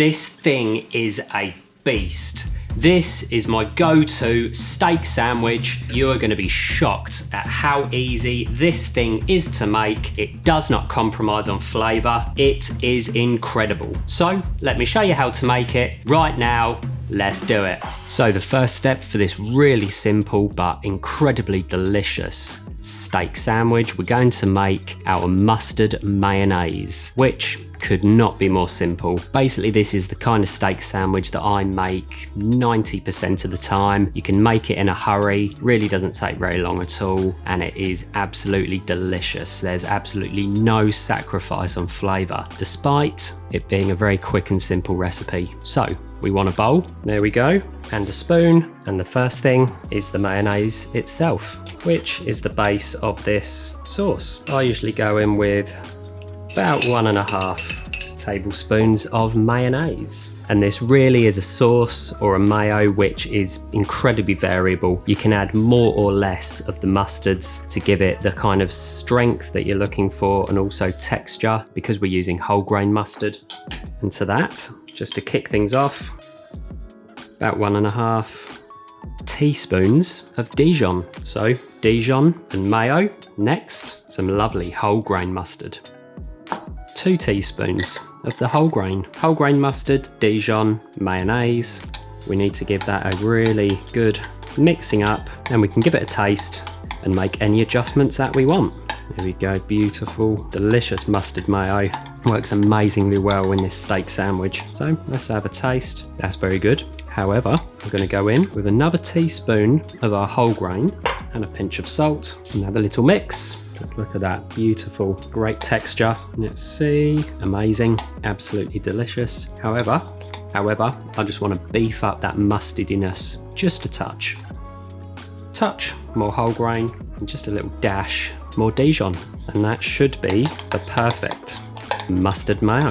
This thing is a beast. This is my go-to steak sandwich. You are going to be shocked at how easy this thing is to make. It does not compromise on flavour. It is incredible. So let me show you how to make it right now. Let's do it. So the first step for this really simple but incredibly delicious steak sandwich, we're going to make our mustard mayonnaise, which could not be more simple. Basically, this is the kind of steak sandwich that I make 90% of the time. You can make it in a hurry, really doesn't take very long at all, and it is absolutely delicious. There's absolutely no sacrifice on flavour, despite it being a very quick and simple recipe. So we want a bowl, there we go, and a spoon, and the first thing is the mayonnaise itself, which is the base of this sauce. I usually go in with about 1.5 tablespoons of mayonnaise. And this really is a sauce or a mayo which is incredibly variable. You can add more or less of the mustards to give it the kind of strength that you're looking for, and also texture, because we're using whole grain mustard. And to that, just to kick things off, about 1.5 teaspoons of Dijon. So Dijon and mayo. Next, some lovely whole grain mustard. 2 teaspoons of the whole grain mustard, Dijon, mayonnaise. We need to give that a really good mixing up, and we can give it a taste and make any adjustments that we want. There we go, beautiful, delicious mustard mayo. Works amazingly well in this steak sandwich. So let's have a taste. That's very good. However, we're going to go in with another teaspoon of our whole grain and a pinch of salt. Another little mix. Just look at that, beautiful, great texture. Let's see, amazing, absolutely delicious. However, I just want to beef up that mustardiness just a touch. Touch more whole grain and just a little dash more Dijon. And that should be the perfect mustard mayo,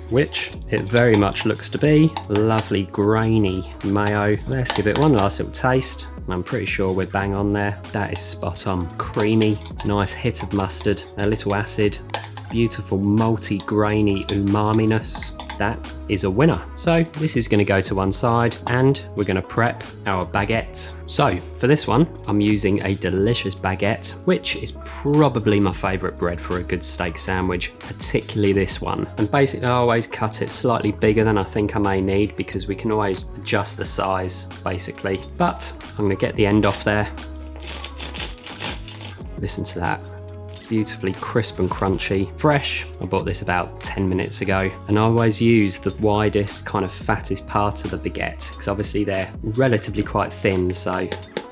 which it very much looks to be. Lovely grainy mayo. Let's give it one last little taste. I'm pretty sure we're bang on there. That is spot on. Creamy, nice hit of mustard, a little acid, beautiful malty, grainy umami-ness. That is a winner. So this is going to go to one side, and we're going to prep our baguette. So for this one, I'm using a delicious baguette, which is probably my favourite bread for a good steak sandwich, particularly this one. And basically I always cut it slightly bigger than I think I may need, because we can always adjust the size basically. But I'm going to get the end off there. Listen to that. Beautifully crisp and crunchy, fresh. I bought this about 10 minutes ago, and I always use the widest, kind of fattest part of the baguette, because obviously they're relatively quite thin, so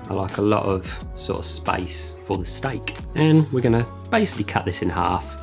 I like a lot of sort of space for the steak. And we're gonna basically cut this in half.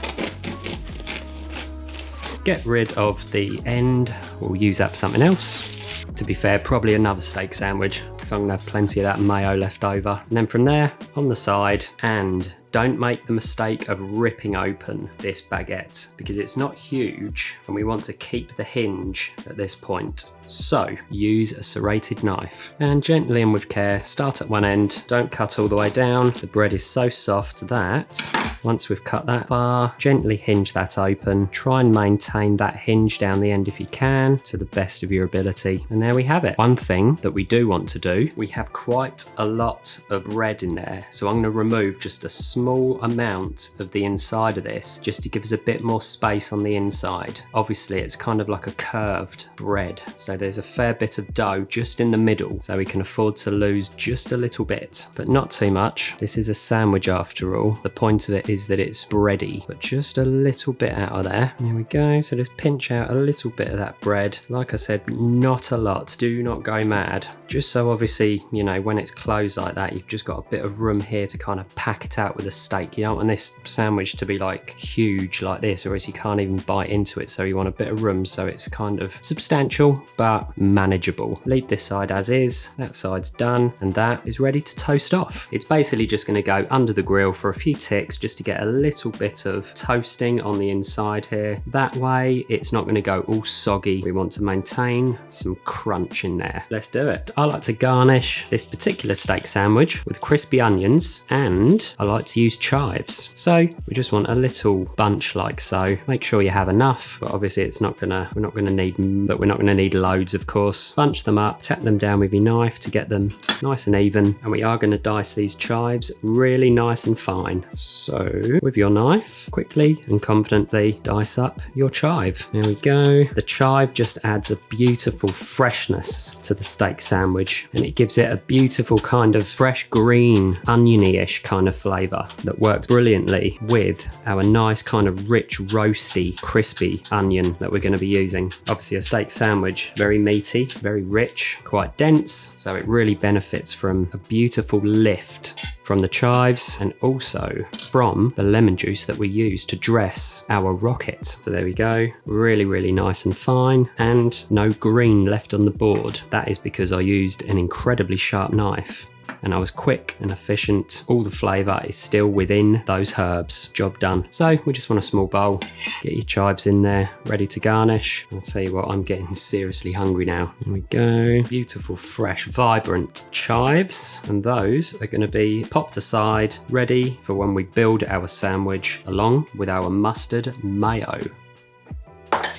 Get rid of the end, we'll use that for something else. To be fair, probably another steak sandwich, because I'm gonna have plenty of that mayo left over. And then from there, on the side, and don't make the mistake of ripping open this baguette, because it's not huge and we want to keep the hinge at this point. So use a serrated knife and gently and with care, start at one end, don't cut all the way down. The bread is so soft that once we've cut that far, gently hinge that open. Try and maintain that hinge down the end if you can, to the best of your ability. And there we have it. One thing that we do want to do, we have quite a lot of bread in there, so I'm going to remove just a small amount of the inside of this, just to give us a bit more space on the inside. Obviously it's kind of like a curved bread, so there's a fair bit of dough just in the middle, so we can afford to lose just a little bit, but not too much. This is a sandwich after all. The point of it is that it's bready, but just a little bit out of there. There we go. So just pinch out a little bit of that bread. Like I said, not a lot. Do not go mad. Just so obviously, you know, when it's closed like that, you've just got a bit of room here to kind of pack it out with a steak. You don't want this sandwich to be like huge like this, or else you can't even bite into it. So you want a bit of room so it's kind of substantial but manageable. Leave this side as is. That side's done, and that is ready to toast off. It's basically just going to go under the grill for a few ticks, just to get a little bit of toasting on the inside here. That way it's not going to go all soggy. We want to maintain some crunch in there. Let's do it. I like to garnish this particular steak sandwich with crispy onions, and I like to use chives. So we just want a little bunch like so. Make sure you have enough, but obviously we're not gonna need loads, of course. Bunch them up, tap them down with your knife to get them nice and even. And we are gonna dice these chives really nice and fine. So with your knife, quickly and confidently dice up your chive. There we go. The chive just adds a beautiful freshness to the steak sandwich, and it gives it a beautiful kind of fresh green, oniony-ish kind of flavour that works brilliantly with our nice kind of rich, roasty, crispy onion that we're going to be using. Obviously a steak sandwich, very meaty, very rich, quite dense, so it really benefits from a beautiful lift from the chives and also from the lemon juice that we use to dress our rocket. So there we go, really, really nice and fine, and no green left on the board. That is because I used an incredibly sharp knife and I was quick and efficient. All the flavour is still within those herbs. Job done. So we just want a small bowl. Get your chives in there, ready to garnish. I'll tell you what, I'm getting seriously hungry now. Here we go. Beautiful, fresh, vibrant chives. And those are going to be popped aside, ready for when we build our sandwich along with our mustard mayo.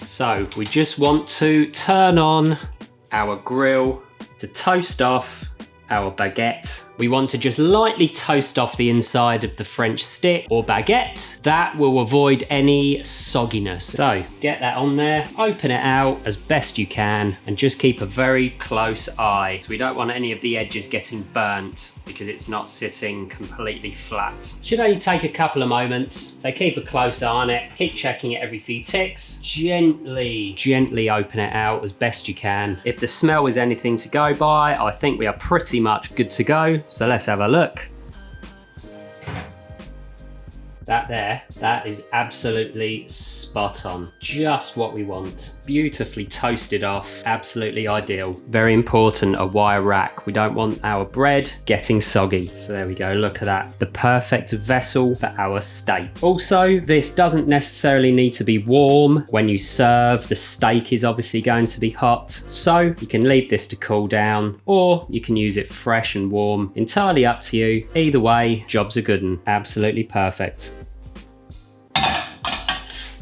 So we just want to turn on our grill to toast off our baguette. We want to just lightly toast off the inside of the French stick or baguette. That will avoid any sogginess. So get that on there, open it out as best you can, and just keep a very close eye. So we don't want any of the edges getting burnt because it's not sitting completely flat. Should only take a couple of moments. So keep a close eye on it. Keep checking it every few ticks. Gently open it out as best you can. If the smell is anything to go by, I think we are pretty much good to go. So let's have a look. That is absolutely spot on. Just what we want. Beautifully toasted off, absolutely ideal. Very important, a wire rack. We don't want our bread getting soggy. So there we go, look at that. The perfect vessel for our steak. Also, this doesn't necessarily need to be warm when you serve. The steak is obviously going to be hot. So you can leave this to cool down, or you can use it fresh and warm. Entirely up to you. Either way, job's a good one. Absolutely perfect.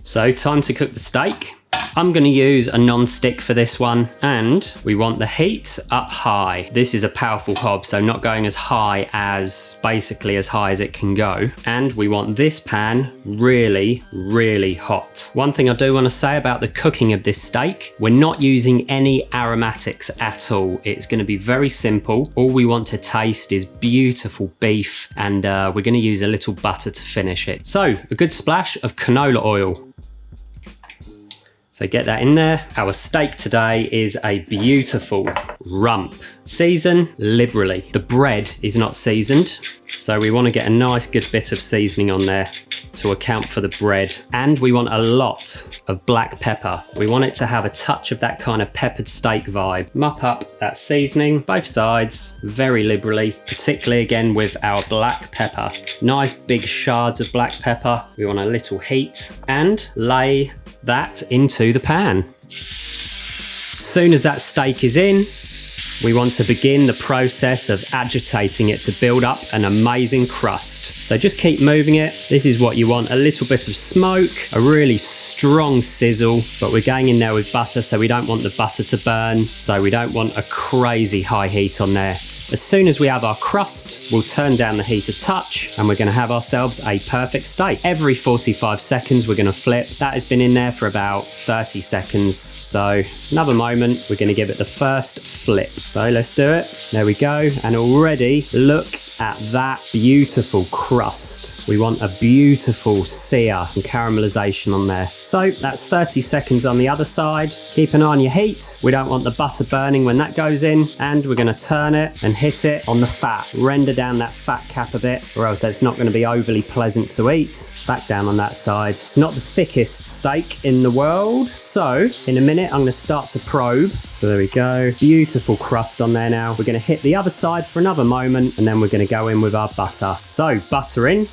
So time to cook the steak. I'm going to use a non-stick for this one, and we want the heat up high. This is a powerful hob, so not going as high as, basically as high as it can go. And we want this pan really, really hot. One thing I do want to say about the cooking of this steak, we're not using any aromatics at all. It's going to be very simple. All we want to taste is beautiful beef, and we're going to use a little butter to finish it. So a good splash of canola oil. So get that in there. Our steak today is a beautiful rump. Season liberally. The bread is not seasoned, so we want to get a nice good bit of seasoning on there to account for the bread. And we want a lot of black pepper. We want it to have a touch of that kind of peppered steak vibe. Mop up that seasoning, both sides, very liberally, particularly again with our black pepper. Nice big shards of black pepper. We want a little heat, and lay that into the pan. As soon as that steak is in, we want to begin the process of agitating it to build up an amazing crust. So just keep moving it. This is what you want, a little bit of smoke, a really strong sizzle, but we're going in there with butter, so we don't want the butter to burn, so we don't want a crazy high heat on there. As soon as we have our crust, we'll turn down the heat a touch, and we're going to have ourselves a perfect steak. Every 45 seconds, we're going to flip. That has been in there for about 30 seconds. So another moment, we're going to give it the first flip. So let's do it. There we go. And already look at that beautiful crust. We want a beautiful sear and caramelization on there. So that's 30 seconds on the other side. Keep an eye on your heat. We don't want the butter burning when that goes in, and we're going to turn it and hit it on the fat. Render down that fat cap a bit, or else it's not going to be overly pleasant to eat. Back down on that side. It's not the thickest steak in the world, so in a minute I'm going to start to probe. So there we go. Beautiful crust on there now. We're going to hit the other side for another moment, and then we're going to go in with our butter. So butter in.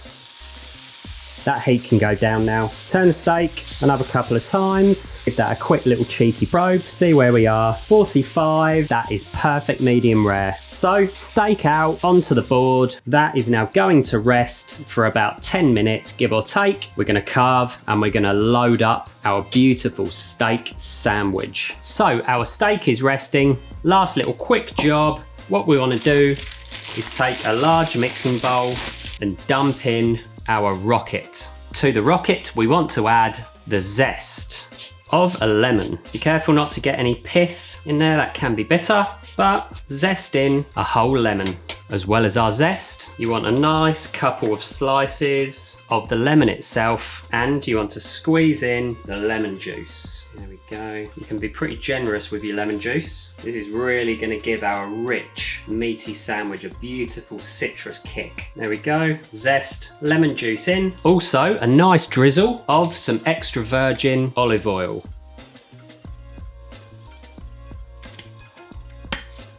That heat can go down now. Turn the steak another couple of times. Give that a quick little cheeky probe. See where we are. 45. That is perfect medium rare. So steak out onto the board. That is now going to rest for about 10 minutes, give or take. We're going to carve and we're going to load up our beautiful steak sandwich. So our steak is resting. Last little quick job. What we want to do is take a large mixing bowl and dump in our rocket. To the rocket, we want to add the zest of a lemon. Be careful not to get any pith in there, that can be bitter, but zest in a whole lemon. As well as our zest, you want a nice couple of slices of the lemon itself, and you want to squeeze in the lemon juice. There we go. You can be pretty generous with your lemon juice. This is really going to give our rich, meaty sandwich a beautiful citrus kick. There we go. Zest, lemon juice in. Also, a nice drizzle of some extra virgin olive oil.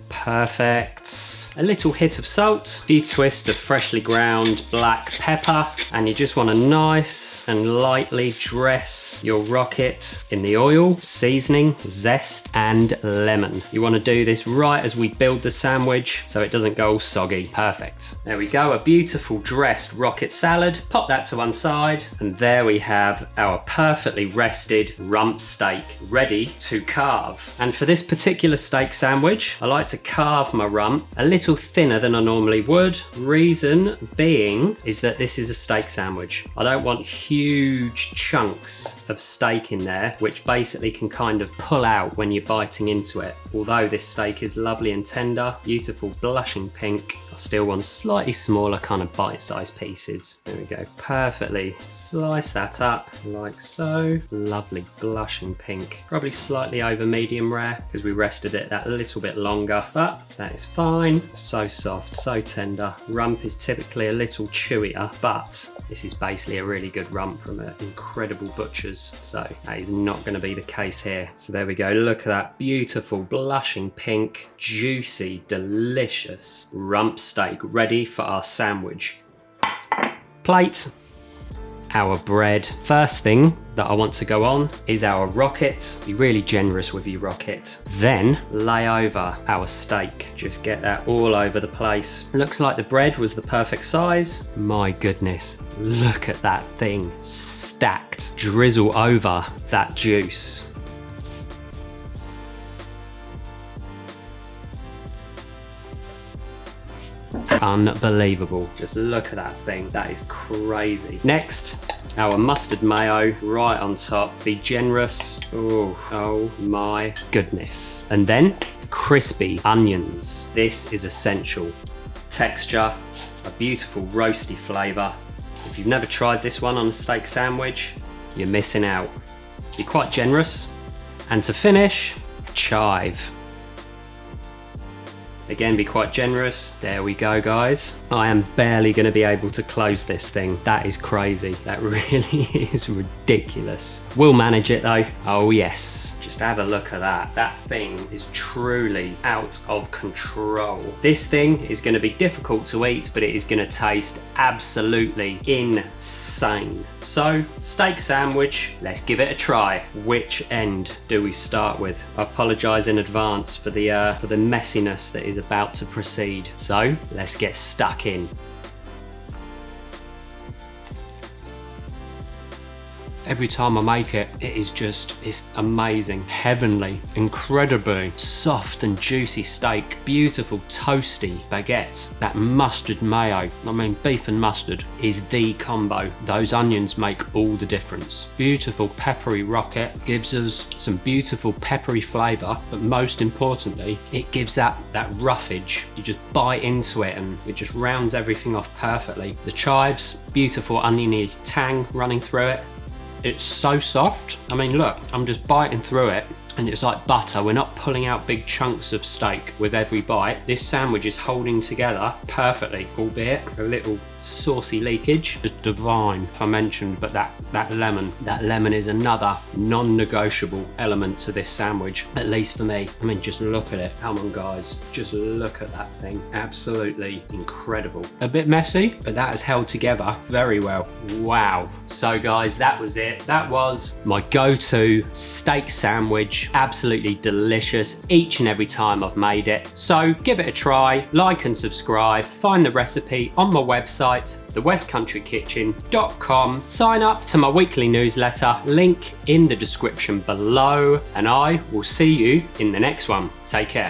Perfect. A little hit of salt, a few twists of freshly ground black pepper, and you just want to nice and lightly dress your rocket in the oil, seasoning, zest, and lemon. You want to do this right as we build the sandwich so it doesn't go all soggy. Perfect. There we go, a beautiful dressed rocket salad. Pop that to one side, and there we have our perfectly rested rump steak ready to carve. And for this particular steak sandwich, I like to carve my rump a little thinner than I normally would. Reason being is that this is a steak sandwich. I don't want huge chunks of steak in there, which basically can kind of pull out when you're biting into it. Although this steak is lovely and tender, beautiful blushing pink, I still want slightly smaller kind of bite-sized pieces. There we go, perfectly slice that up like so. Lovely blushing pink, probably slightly over medium rare because we rested it that a little bit longer, but that is fine. So soft, so tender. Rump is typically a little chewier, but this is basically a really good rump from an incredible butcher's, so that is not going to be the case here. So there we go, look at that beautiful blushing pink, juicy, delicious rump steak ready for our sandwich. Plate. Our bread. First thing that I want to go on is our rocket. Be really generous with your rocket. Then lay over our steak. Just get that all over the place. Looks like the bread was the perfect size. My goodness, look at that thing stacked. Drizzle over that juice. Unbelievable. Just look at that thing. That is crazy. Next, our mustard mayo right on top. Be generous. Oh my goodness. And then crispy onions. This is essential. Texture, a beautiful roasty flavor. If you've never tried this one on a steak sandwich, you're missing out. Be quite generous. And to finish, chive. Again, be quite generous. There we go, guys. I am barely going to be able to close this thing. That is crazy. That really is ridiculous. We'll manage it though. Oh yes. Just have a look at that. That thing is truly out of control. This thing is going to be difficult to eat, but it is going to taste absolutely insane. So, steak sandwich, let's give it a try. Which end do we start with? I apologise in advance for the messiness that is about to proceed. So, let's get stuck in. Every time I make it, it's amazing, heavenly, incredibly soft and juicy steak, beautiful toasty baguette. That mustard mayo, I mean beef and mustard, is the combo. Those onions make all the difference. Beautiful peppery rocket gives us some beautiful peppery flavour, but most importantly, it gives that roughage. You just bite into it and it just rounds everything off perfectly. The chives, beautiful oniony tang running through it. It's so soft. I mean, look, I'm just biting through it and it's like butter. We're not pulling out big chunks of steak with every bite. This sandwich is holding together perfectly, albeit a little saucy leakage. Just divine, if I mentioned, but that lemon is another non-negotiable element to this sandwich, at least for me. I mean, just look at it. Come on, guys, just look at that thing. Absolutely incredible. A bit messy, but that has held together very well. Wow. So guys, that was it. That was my go-to steak sandwich. Absolutely delicious each and every time I've made it. So give it a try, like and subscribe, find the recipe on my website, thewckcountryKitchen.com. Sign up to my weekly newsletter, link in the description below, and I will see you in the next one. Take care.